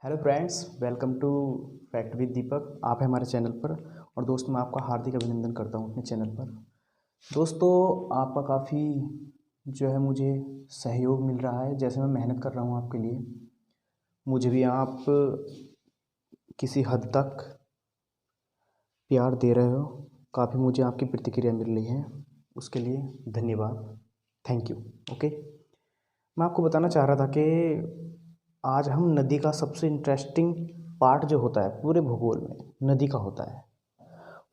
Hello friends, welcome to fact with Deepak. आप हैं हमारे चैनल पर और दोस्त मैं आपका हार्दिक अभिनंदन करता हूं अपने चैनल पर। दोस्तों, आपका काफ़ी जो है मुझे सहयोग मिल रहा है। जैसे मैं मेहनत कर रहा हूं आपके लिए, मुझे भी आप किसी हद तक प्यार दे रहे हो। काफ़ी मुझे आपकी प्रतिक्रिया मिल रही है, उसके लिए धन्यवाद, थैंक यू। ओके, मैं आपको बताना चाह रहा था कि आज हम नदी का सबसे इंटरेस्टिंग पार्ट जो होता है पूरे भूगोल में नदी का होता है,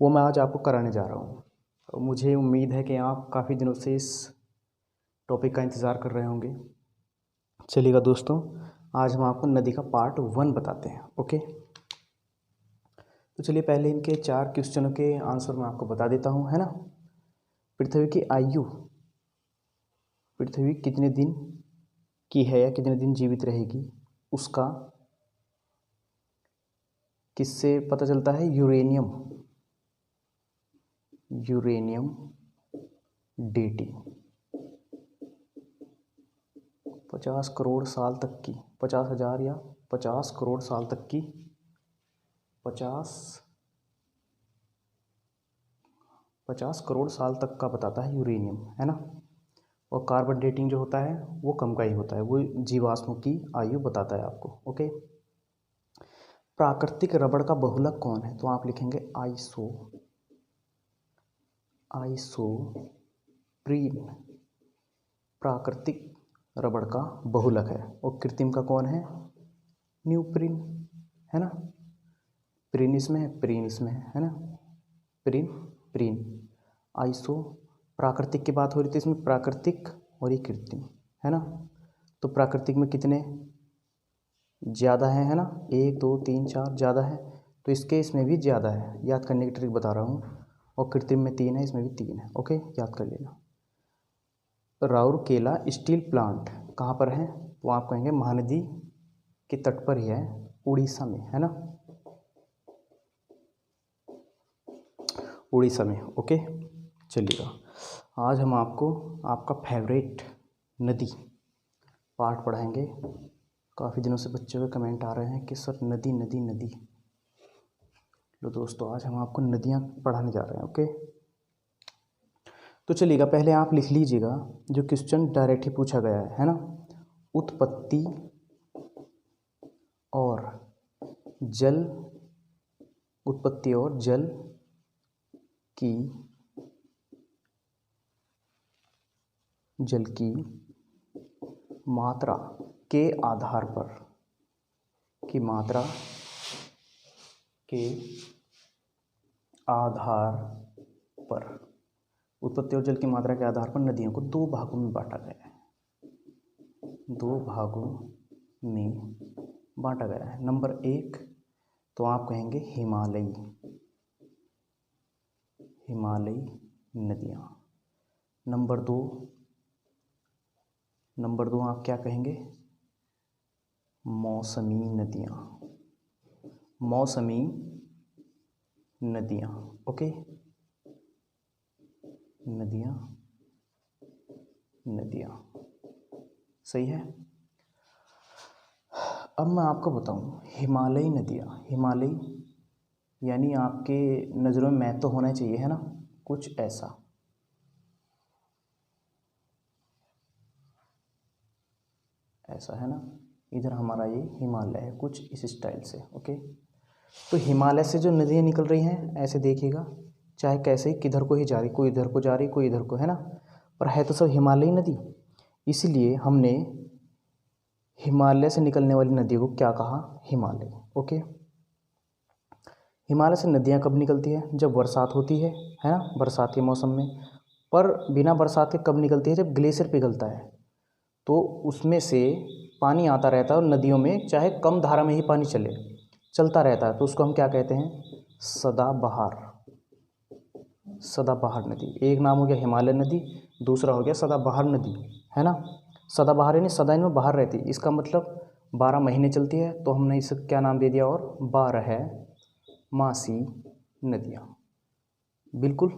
वो मैं आज आपको कराने जा रहा हूँ। और मुझे उम्मीद है कि आप काफ़ी दिनों से इस टॉपिक का इंतज़ार कर रहे होंगे। चलिएगा दोस्तों, आज हम आपको नदी का पार्ट 1 बताते हैं। ओके, तो चलिए पहले इनके 4 क्वेश्चनों के आंसर मैं आपको बता देता हूँ, है ना। पृथ्वी की आयु, पृथ्वी कितने दिन की है या कितने दिन जीवित रहेगी, उसका किससे पता चलता है? Uranium dating. 50 करोड़ साल तक की, 50,000 या 50 करोड़ साल तक की, 50 करोड़ साल तक का बताता है यूरेनियम, है ना। और कार्बन डेटिंग जो होता है वो कम का ही होता है, वो जीवाश्मों की आयु बताता है आपको। ओके, प्राकृतिक रबड़ का बहुलक कौन है? तो आप लिखेंगे आइसोप्रीन। प्राकृतिक रबड़ का बहुलक है। और कृत्रिम का कौन है? न्यूप्रीन, है ना। प्रीन इसमें है, प्रीन इसमें है ना। Preen iso. प्राकृतिक की बात हो रही थी, इसमें प्राकृतिक और ये कृत्रिम, है ना। तो प्राकृतिक में कितने ज़्यादा है ना, 1 2 3 4 ज़्यादा है, तो इसके इसमें भी ज़्यादा है, याद करने की ट्रिक बता रहा हूँ। और कृत्रिम में 3 है, इसमें भी 3 है। ओके, याद कर लेना। राउरकेला स्टील प्लांट कहाँ पर है? तो आप कहेंगे महानदी के तट पर ही है, उड़ीसा में, है ना, उड़ीसा में। ओके, चलिएगा आज हम आपको आपका फेवरेट नदी पार्ट पढ़ाएंगे। काफ़ी दिनों से बच्चों के कमेंट आ रहे हैं कि सर नदी नदी नदी। लो दोस्तों, आज हम आपको नदियाँ पढ़ाने जा रहे हैं। ओके, तो चलिएगा पहले आप लिख लीजिएगा जो क्वेश्चन डायरेक्ट ही पूछा गया है ना। उत्पत्ति और जल, उत्पत्ति और जल की मात्रा के आधार पर, की मात्रा के आधार पर, उत्पत्ति और जल की मात्रा के आधार पर नदियों को 2 भागों में बांटा गया है। 2 भागों में बांटा गया है। नंबर 1 तो आप कहेंगे हिमालयी नदियाँ। नंबर 2 आप क्या कहेंगे? मौसमी नदियाँ। ओके, नदियाँ सही है। अब मैं आपको बताऊं हिमालयी नदियाँ। हिमालयी यानी आपके नज़रों में मैप तो होना चाहिए, है ना, कुछ ऐसा। ऐसा है ना, इधर हमारा ये हिमालय है कुछ इस स्टाइल से। ओके, तो हिमालय से जो नदियाँ निकल रही हैं ऐसे देखिएगा, चाहे कैसे किधर को ही जा रही, कोई इधर को जा रही कोई इधर को, है ना, पर है तो सब हिमालयी नदी। इसीलिए हमने हिमालय से निकलने वाली नदी को क्या कहा? हिमालय। ओके, हिमालय से नदियाँ कब निकलती है? जब बरसात होती है ना, बरसात के मौसम में। पर बिना बरसात के कब निकलती है? जब ग्लेशियर पिघलता है, तो उसमें से पानी आता रहता है और नदियों में चाहे कम धारा में ही पानी चलता रहता है, तो उसको हम क्या कहते हैं? सदाबहार नदी। एक नाम हो गया हिमालय नदी, दूसरा हो गया सदाबहार नदी, है ना। सदाबहार यानी सदा इनमें बाहर रहती है, इसका मतलब 12 महीने चलती है, तो हमने इसे क्या नाम दे दिया? और 12 मासी नदियाँ। बिल्कुल।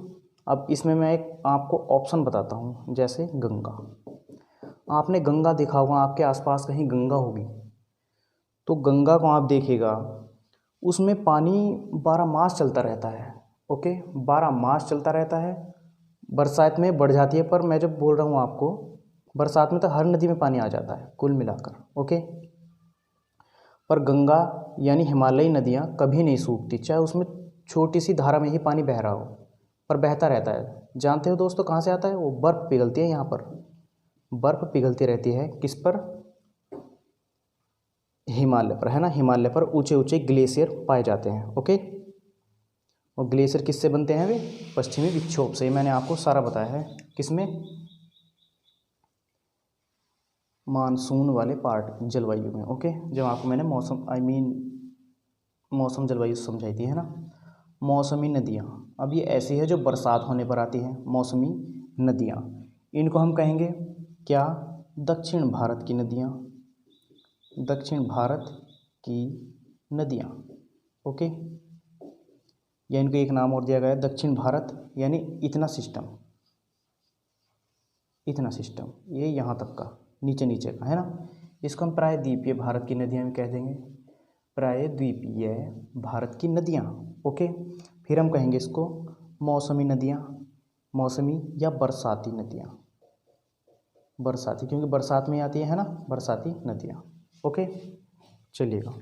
अब इसमें मैं एक आपको ऑप्शन बताता हूँ, जैसे गंगा। आपने गंगा देखा होगा, आपके आसपास कहीं गंगा होगी, तो गंगा को आप देखिएगा, उसमें पानी 12 मास चलता रहता है। ओके, 12 मास चलता रहता है। बरसात में बढ़ जाती है, पर मैं जब बोल रहा हूँ आपको, बरसात में तो हर नदी में पानी आ जाता है कुल मिलाकर। ओके, पर गंगा यानी हिमालयी नदियाँ कभी नहीं सूखती, चाहे उसमें छोटी सी धारा में ही पानी बह रहा हो, पर बहता रहता है। जानते हो दोस्तों कहाँ से आता है? वो बर्फ़ पिघलती है, यहाँ पर बर्फ़ पिघलती रहती है। किस पर? हिमालय पर, है ना। हिमालय पर ऊंचे ऊंचे ग्लेशियर पाए जाते हैं। ओके, और ग्लेशियर किससे बनते हैं? वे पश्चिमी विक्षोभ से। मैंने आपको सारा बताया है। किसमें? मानसून वाले पार्ट, जलवायु में। ओके, जब आपको मैंने मौसम मौसम जलवायु समझाई थी, है ना। मौसमी नदियाँ, अब ये ऐसी है जो बरसात होने पर आती हैं। मौसमी नदियाँ, इनको हम कहेंगे क्या? दक्षिण भारत की नदियाँ, दक्षिण भारत की नदियाँ। ओके, या इनको एक नाम और दिया गया है, दक्षिण भारत यानी इतना सिस्टम, इतना सिस्टम, ये यहाँ तक का, नीचे नीचे का, है ना। इसको हम प्रायद्वीपीय भारत की नदियाँ भी कह देंगे, प्रायद्वीपीय भारत की नदियाँ। ओके, फिर हम कहेंगे इसको मौसमी नदियाँ, मौसमी या बरसाती नदियाँ, बरसाती, क्योंकि बरसात में आती है ना, बरसाती नदियाँ। ओके, चलिएगा,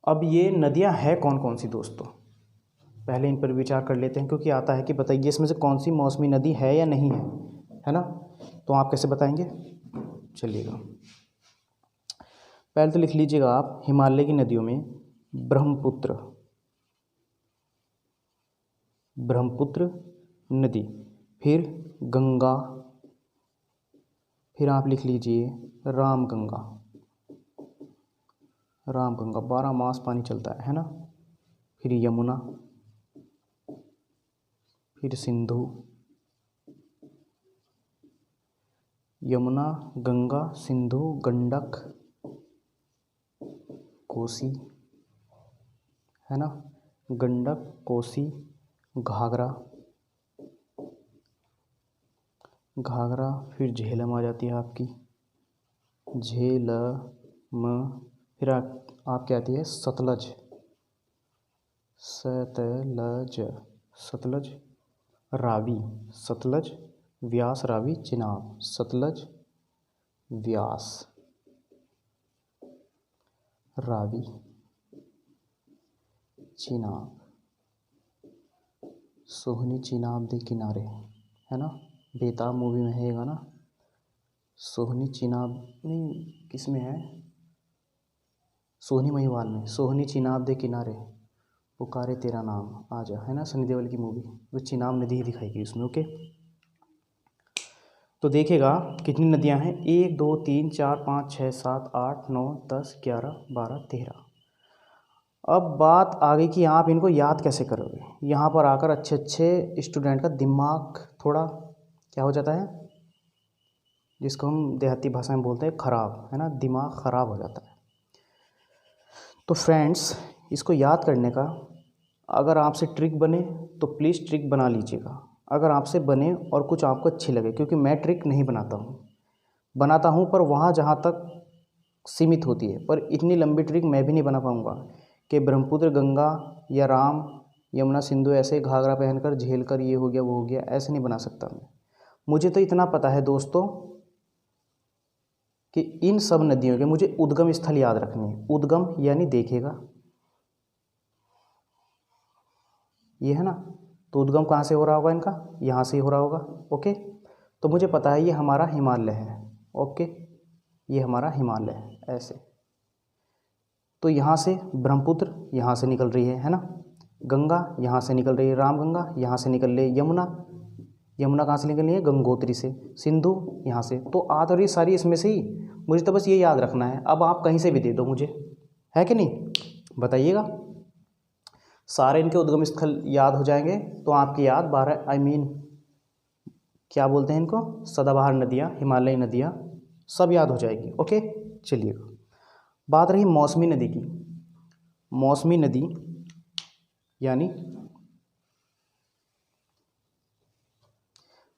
अब ये नदियाँ हैं कौन कौन सी दोस्तों, पहले इन पर विचार कर लेते हैं, क्योंकि आता है कि बताइए इसमें से कौन सी मौसमी नदी है या नहीं है ना। तो आप कैसे बताएंगे? चलिएगा, पहले तो लिख लीजिएगा आप, हिमालय की नदियों में ब्रह्मपुत्र, ब्रह्मपुत्र नदी, फिर गंगा, फिर आप लिख लीजिए रामगंगा, रामगंगा 12 मास पानी चलता है ना। फिर यमुना, फिर सिंधु, यमुना, गंगा, सिंधु, गंडक, कोसी, है ना, गंडक, कोसी, घाघरा, घाघरा, फिर झेलम आ जाती है आपकी, झेलम, फिर आपकी आती है सतलज, सतलज, सतलज, रावी, सतलज, व्यास, रावी, चिनाब, सतलज, व्यास, रावी, चिनाब, सोहनी चिनाब दे किनारे, है ना। बेताब मूवी में है ये गाना, सोहनी चिनाब, नहीं किस में है, सोहनी महिवाल में, सोहनी चिनाब दे किनारे पुकारे तेरा नाम आजा, है ना, सनी देओल की मूवी, वो चिनाब नदी ही दिखाई गई उसमें। ओके, तो देखिएगा कितनी नदियां हैं, 1 2 3 4 5 6 7 8 9 10 11 12 13। अब बात आ गई कि आप इनको याद कैसे करोगे। यहाँ पर आकर अच्छे अच्छे स्टूडेंट का दिमाग थोड़ा क्या हो जाता है, जिसको हम देहाती भाषा में बोलते हैं ख़राब, है ना, दिमाग ख़राब हो जाता है। तो फ्रेंड्स, इसको याद करने का अगर आपसे ट्रिक बने तो प्लीज़ ट्रिक बना लीजिएगा, अगर आपसे बने और कुछ आपको अच्छी लगे, क्योंकि मैं ट्रिक नहीं बनाता हूँ पर वहाँ जहाँ तक सीमित होती है, पर इतनी लंबी ट्रिक मैं भी नहीं बना पाऊँगा कि ब्रह्मपुत्र, गंगा या राम, यमुना, सिंधु ऐसे घाघरा पहनकर झेल कर ये हो गया वो हो गया, ऐसे नहीं बना सकता मैं। मुझे तो इतना पता है दोस्तों कि इन सब नदियों के मुझे उद्गम स्थल याद रखने हैं। उद्गम यानी देखिएगा ये है ना, तो उद्गम कहाँ से हो रहा होगा इनका, यहाँ से ही हो रहा होगा। ओके, तो मुझे पता है ये हमारा हिमालय है। ओके, ये हमारा हिमालय है ऐसे, तो यहाँ से ब्रह्मपुत्र यहाँ से निकल रही है ना, गंगा यहाँ से निकल रही है, रामगंगा यहाँ से निकल रही है, यमुना, यमुना कहाँ से निकल रही है, गंगोत्री से, सिंधु यहाँ से, तो आ तो रही सारी इसमें से ही, मुझे तो बस ये याद रखना है। अब आप कहीं से भी दे दो मुझे, है कि नहीं, बताइएगा। सारे इनके उद्गम स्थल याद हो जाएंगे तो आपकी याद 12 क्या बोलते हैं इनको, सदाबहार नदियाँ, हिमालयी नदियाँ सब याद हो जाएगी। ओके, चलिएगा, बात रही मौसमी नदी की। मौसमी नदी यानी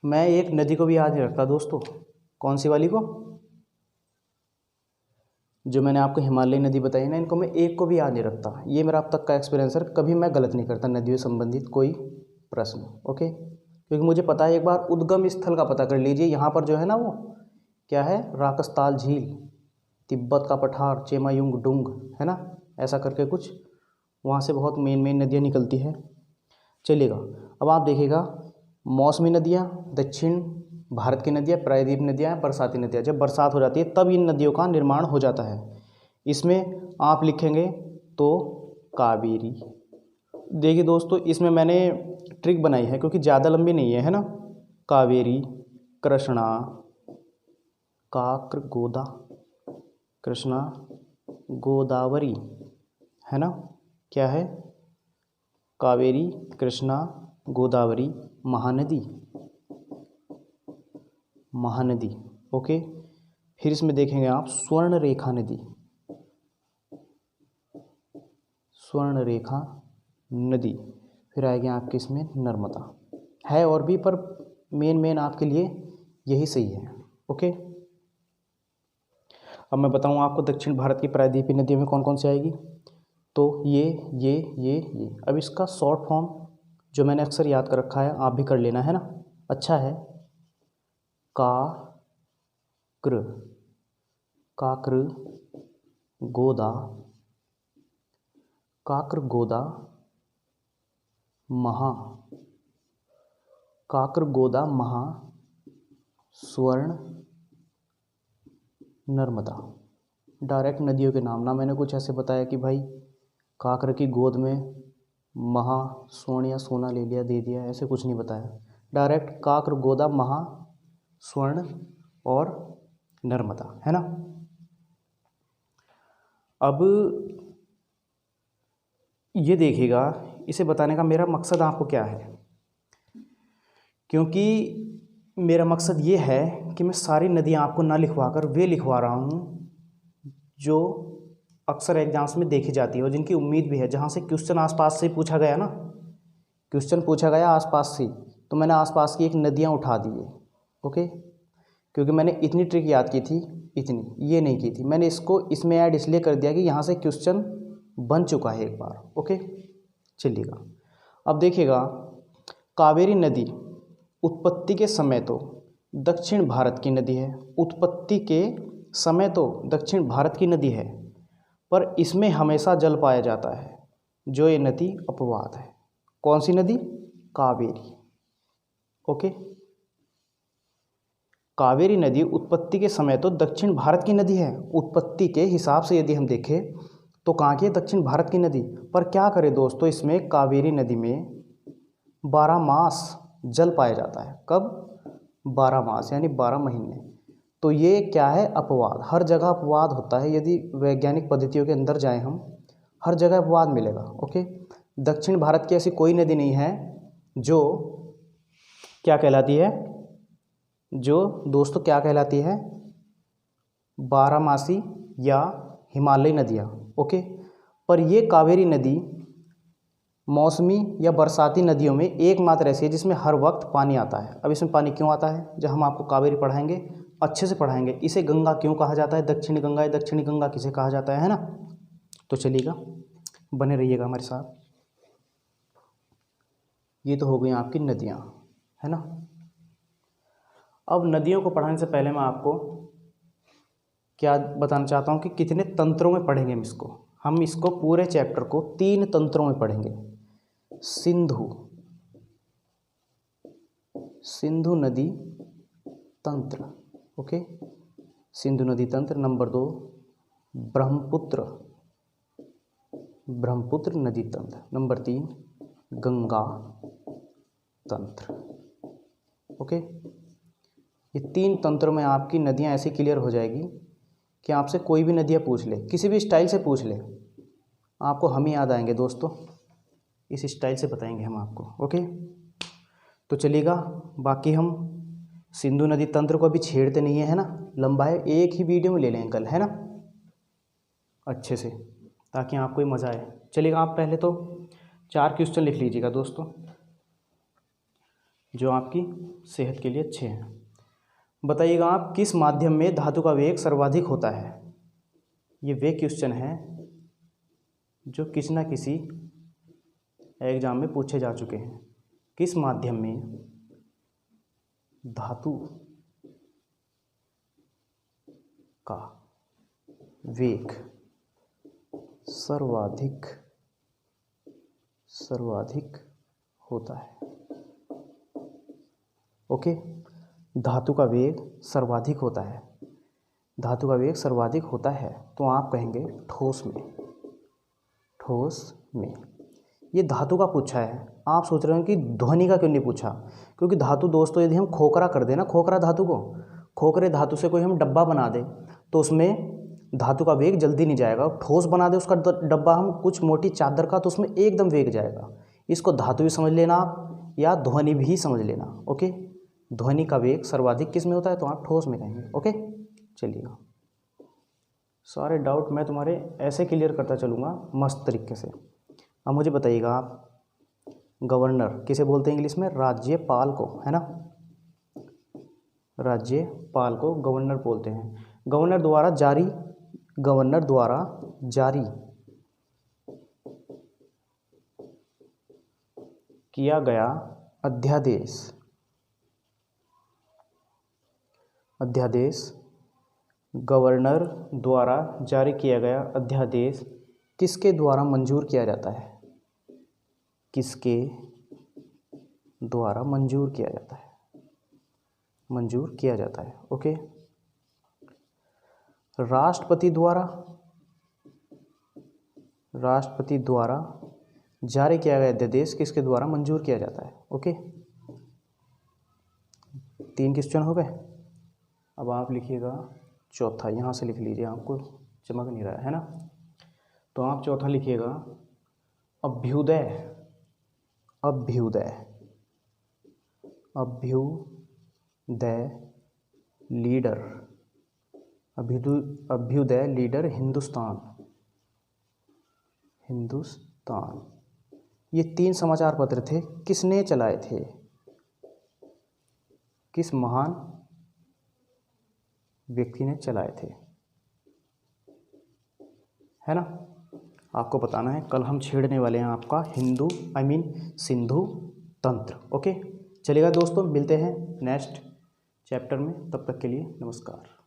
मैं एक नदी को भी याद नहीं रखता दोस्तों, कौन सी वाली को, जो मैंने आपको हिमालयी नदी बताई ना, इनको मैं एक को भी याद नहीं रखता। ये मेरा अब तक का एक्सपीरियंस है, कभी मैं गलत नहीं करता नदियों से संबंधित कोई प्रश्न। ओके, क्योंकि मुझे पता है, एक बार उद्गम स्थल का पता कर लीजिए। यहाँ पर जो है ना, वो क्या है, राकसताल झील, तिब्बत का पठार, चेमायुंग डुंग, है ना, ऐसा करके कुछ, वहाँ से बहुत मेन नदियाँ निकलती है। चलिएगा, अब आप देखिएगा, मौसमी नदियाँ, दक्षिण भारत की नदियाँ, प्रायद्वीप नदियाँ, बरसाती नदियाँ। जब बरसात हो जाती है तब इन नदियों का निर्माण हो जाता है। इसमें आप लिखेंगे तो कावेरी। देखिए दोस्तों, इसमें मैंने ट्रिक बनाई है क्योंकि ज़्यादा लंबी नहीं है ना। कावेरी, कृष्णा, काक्र गोदा, कृष्णा, गोदावरी, है ना, क्या है, कावेरी, कृष्णा, गोदावरी, महानदी, महानदी। ओके, फिर इसमें देखेंगे आप स्वर्ण रेखा नदी, स्वर्ण रेखा नदी, फिर आएगी आपके इसमें नर्मदा। है और भी, पर मेन आपके लिए यही सही है। ओके, अब मैं बताऊँ आपको दक्षिण भारत की प्रायद्वीपीय नदियों में कौन कौन सी आएगी। तो ये। अब इसका शॉर्ट फॉर्म जो मैंने अक्सर याद कर रखा है, आप भी कर लेना, है ना, अच्छा है। काक्र, काक्र गोदा, काक्र गोदा, महा, काक्र गोदा, महा, स्वर्ण, नर्मदा। डायरेक्ट नदियों के नाम ना मैंने कुछ ऐसे बताया कि भाई काक्र की गोद में महा, स्वर्ण या सोना ले लिया दे दिया, ऐसे कुछ नहीं बताया। डायरेक्ट काक्र गोदा, महा, स्वर्ण और नर्मदा, है ना। अब ये देखिएगा, इसे बताने का मेरा मकसद आपको क्या है, क्योंकि मेरा मकसद ये है कि मैं सारी नदियाँ आपको ना लिखवा कर वे लिखवा रहा हूँ जो अक्सर एग्जाम्स में देखी जाती है और जिनकी उम्मीद भी है, जहाँ से क्वेश्चन आसपास से पूछा गया ना, क्वेश्चन पूछा गया आसपास से, तो मैंने आसपास की एक नदियाँ उठा दी है। ओके, क्योंकि मैंने इतनी ट्रिक याद की थी, इतनी ये नहीं की थी मैंने, इसको इसमें ऐड इसलिए कर दिया कि यहाँ से क्वेश्चन बन चुका है एक बार। ओके, चलिएगा, अब देखिएगा, कावेरी नदी उत्पत्ति के समय तो दक्षिण भारत की नदी है, उत्पत्ति के समय तो दक्षिण भारत की नदी है, पर इसमें हमेशा जल पाया जाता है। जो ये नदी अपवाद है। कौन सी नदी? कावेरी। ओके, कावेरी नदी उत्पत्ति के समय तो दक्षिण भारत की नदी है। उत्पत्ति के हिसाब से यदि हम देखें तो कहाँ की है? दक्षिण भारत की नदी। पर क्या करें दोस्तों, इसमें कावेरी नदी में 12 मास जल पाया जाता है। कब? 12 मास, यानी 12 महीने। तो ये क्या है? अपवाद। हर जगह अपवाद होता है, यदि वैज्ञानिक पद्धतियों के अंदर जाएं हम, हर जगह अपवाद मिलेगा। ओके, दक्षिण भारत की ऐसी कोई नदी नहीं है जो क्या कहलाती है, जो दोस्तों क्या कहलाती है? 12मासी या हिमालयी नदियाँ। ओके, पर ये कावेरी नदी मौसमी या बरसाती नदियों में एकमात्र ऐसी है जिसमें हर वक्त पानी आता है। अब इसमें पानी क्यों आता है? जब हम आपको कावेरी पढ़ाएंगे, अच्छे से पढ़ाएंगे। इसे गंगा क्यों कहा जाता है? दक्षिणी गंगा या दक्षिणी गंगा किसे कहा जाता है ना? तो चलिएगा, बने रहिएगा हमारे साथ। ये तो हो गई आपकी नदियाँ, है ना। अब नदियों को पढ़ाने से पहले मैं आपको क्या बताना चाहता हूँ कि कितने तंत्रों में पढ़ेंगे हम इसको पूरे चैप्टर को 3 तंत्रों में पढ़ेंगे। सिंधु नदी तंत्र। ओके, सिंधु नदी तंत्र। नंबर 2 ब्रह्मपुत्र नदी तंत्र। नंबर 3 गंगा तंत्र। ओके, ये 3 तंत्रों में आपकी नदियाँ ऐसे क्लियर हो जाएगी कि आपसे कोई भी नदियाँ पूछ ले, किसी भी स्टाइल से पूछ ले, आपको हम ही याद आएंगे दोस्तों। इस स्टाइल से बताएंगे हम आपको। ओके, तो चलिएगा, बाकी हम सिंधु नदी तंत्र को अभी छेड़ते नहीं है ना, लंबा है, एक ही वीडियो में ले लें कल, है ना, अच्छे से, ताकि आपको ही मज़ा आए। चलिएगा, आप पहले तो 4 क्वेश्चन लिख लीजिएगा दोस्तों, जो आपकी सेहत के लिए अच्छे हैं। बताइएगा आप, किस माध्यम में धातु का वेग सर्वाधिक होता है? ये वे क्वेश्चन हैं जो किसी ना किसी एग्जाम में पूछे जा चुके हैं। किस माध्यम में धातु का वेग सर्वाधिक होता है? ओके, धातु का वेग सर्वाधिक होता है। धातु का वेग सर्वाधिक होता है तो आप कहेंगे ठोस में। ये धातु का पूछा है। आप सोच रहे हो कि ध्वनि का क्यों नहीं पूछा? क्योंकि धातु दोस्तों यदि हम खोखरा कर देना, खोखरा धातु को, खोखरे धातु से कोई हम डब्बा बना दे तो उसमें धातु का वेग जल्दी नहीं जाएगा। ठोस बना दे उसका डब्बा हम कुछ मोटी चादर का, तो उसमें एकदम वेग जाएगा। इसको धातु भी समझ लेना आप, या ध्वनि भी समझ लेना। ओके, ध्वनि का वेग सर्वाधिक किस में होता है? तो आप ठोस में कहेंगे। ओके, चलिएगा, सारे डाउट मैं तुम्हारे ऐसे क्लियर करता चलूँगा मस्त तरीके से। अब मुझे बताइएगा आप, गवर्नर किसे बोलते हैं इंग्लिश में? राज्यपाल को, है ना। राज्यपाल को गवर्नर बोलते हैं। गवर्नर द्वारा जारी किया गया अध्यादेश गवर्नर द्वारा जारी किया गया अध्यादेश किसके द्वारा मंजूर किया जाता है? किसके द्वारा मंजूर किया जाता है? ओके, राष्ट्रपति द्वारा जारी किया गया अध्यादेश किसके द्वारा मंजूर किया जाता है? ओके, 3 क्वेश्चन हो गए। अब आप लिखिएगा चौथा, यहाँ से लिख लीजिए, आपको चमक नहीं रहा है ना। तो आप चौथा लिखिएगा अभ्युदय लीडर हिंदुस्तान। ये 3 समाचार पत्र थे, किसने चलाए थे? किस महान व्यक्ति ने चलाए थे, है ना। आपको बताना है। कल हम छेड़ने वाले हैं आपका सिंधु तंत्र। ओके, चलेगा दोस्तों, मिलते हैं नेक्स्ट चैप्टर में। तब तक के लिए नमस्कार।